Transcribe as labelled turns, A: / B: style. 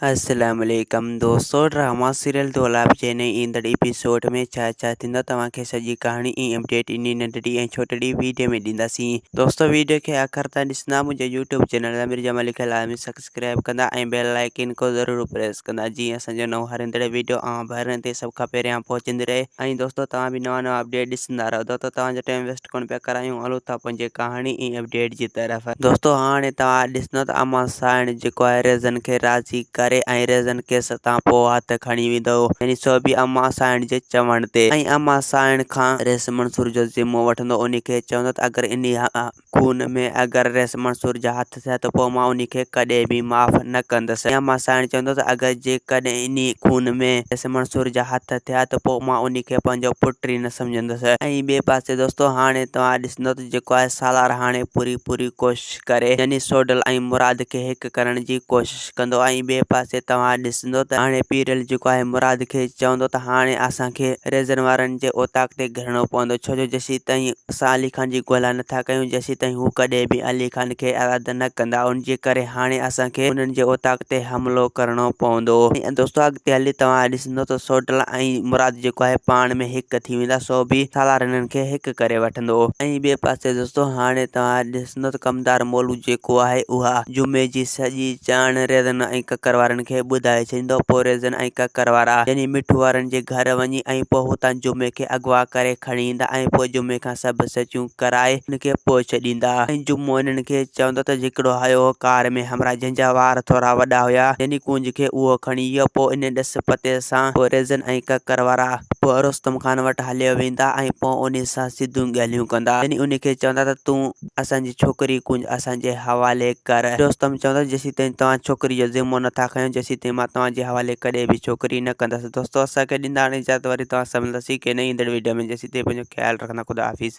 A: अस्सलामुअलैकुम दोस्तों, drama serial दोलाब जे नई ईंदड़ एपिसोड में छा थींदो तव्हांखे सॼी कहाणी ऐं अपडेट इन नंढड़ी ऐं छोटड़ी वीडियो में ॾींदासीं। दोस्तों, वीडियो खे आख़िर ताईं ॾिसंदा, मुंहिंजे यूट्यूब चैनल मिर्जा मलिक लाज़मी सब्सक्राइब कंदा ऐं बेल आइकन को ज़रूरु प्रेस कंदा, जीअं असांजो नओं हरंदड़ वीडियो ऐं भरण ते सभ खां पहिरियां पहुचंदी रहे। ऐं दोस्तों, तव्हां बि नवां अपडेट ॾिसंदा रहो। दोस्तों, तव्हांजो टाइम वेस्ट कोन पिया करायूं, हलो था पंहिंजे कहाणी ऐं अपडेट जी तरफ़। दोस्तों, हाणे तव्हां ॾिसंदो त अमा साइण जेको आहे रेज़न खे राज़ी करे ऐं रेज़न केस तां पोइ हथ खणी वेंदो, यानी सो बि अमा साइण जे चवण ते। ऐं अमा साइण खां रेस मंसूर जो ज़िम्मो वठंदो, उन खे चवंदो त अगरि इन खून में अगरि रेस मंसूर जा हथ थिया त पोइ मां उन खे कॾहिं बि माफ़ न कंदसि। अमा साइण चवंदो त अगरि जेकॾहिं इन खून में रेस मंसूर जा हथ थिया त पोइ मां उन खे पंहिंजो पुट ई न सम्झंदसि। ऐं ॿिए पासे दोस्तों, हाणे तव्हां ॾिसंदो त जेको आहे सालार हाणे पूरी कोशिशि करे, यानी सोडल ऐं मुराद खे हिकु करण जी कोशिशि कंदो। ऐं ॿिए पासे तव्हां ॾिसंदो त हाणे पीरियल जेको आहे मुराद खे चवंदो त हाणे असांखे रेज़न वारनि जे ओताक ते घिरणो पवंदो, छो जो जेसीं ताईं असां अली खान जी ॻोल्हा नथा कयूं, जेसीं ताईं हू कॾहिं बि अली खान खे यादि न कंदा। उन जे करे हाणे असांखे उन्हनि जे ओताक ते हमलो करणो पवंदो। ऐं दोस्तों, अॻिते हली तव्हां ॾिसंदो त सोडल ऐं मुराद जेको आहे पाण में हिकु थी वेंदा, सो बि सालार हिननि खे हिकु करे वठंदो। ऐं ॿिए पासे दोस्तों, हाणे तव्हां ॾिसंदो त कमदार मोलू जेको आहे उहा जुमे जी सॼी ॼाण रेज़न ऐं ककर वारनि खे ॿुधाए छॾींदो। पोइ रेज़न ऐं ककर वारा यानी मिठू वारनि जे घर वञी ऐं पोइ हुतां जुमे खे अगवा करे खणी ईंदा ऐं पोइ जुमे खां सभु सचियूं कराए हुनखे पोइ छॾींदा। ऐं जुमो हिननि खे चवंदो त हिकिड़ो हयो कार में हमरा जंहिंजा वार थोरा वॾा हुया, यानी कुंज खे उहो खणी वियो। पोइ इन ॾस पते सां पोइ रेज़न ऐं ककर वारा पोइ रुस्तम खान वटि हलियो वेंदा ऐं पोइ उन सां सिधियूं ॻाल्हियूं कंदा, यानी उन खे चवंदा त तूं असांजी छोकिरी कुंज असांजे हवाले कर। रुस्तम चवंदा जेसीं ताईं तव्हां छोकिरी जो ज़िम्मो नथा खयो, जेसीं ताईं मां तव्हांजे हवाले कॾहिं बि छोकिरी न कंदसि। दोस्तों, असांखे ॾींदा हाणे इजाज़त, वरी तव्हां सां मिलंदासीं के नई ईंदड़ वीडियो में। जेसीं ताईं पंहिंजो ख़्यालु रखंदा। ख़ुदा हाफ़िज़।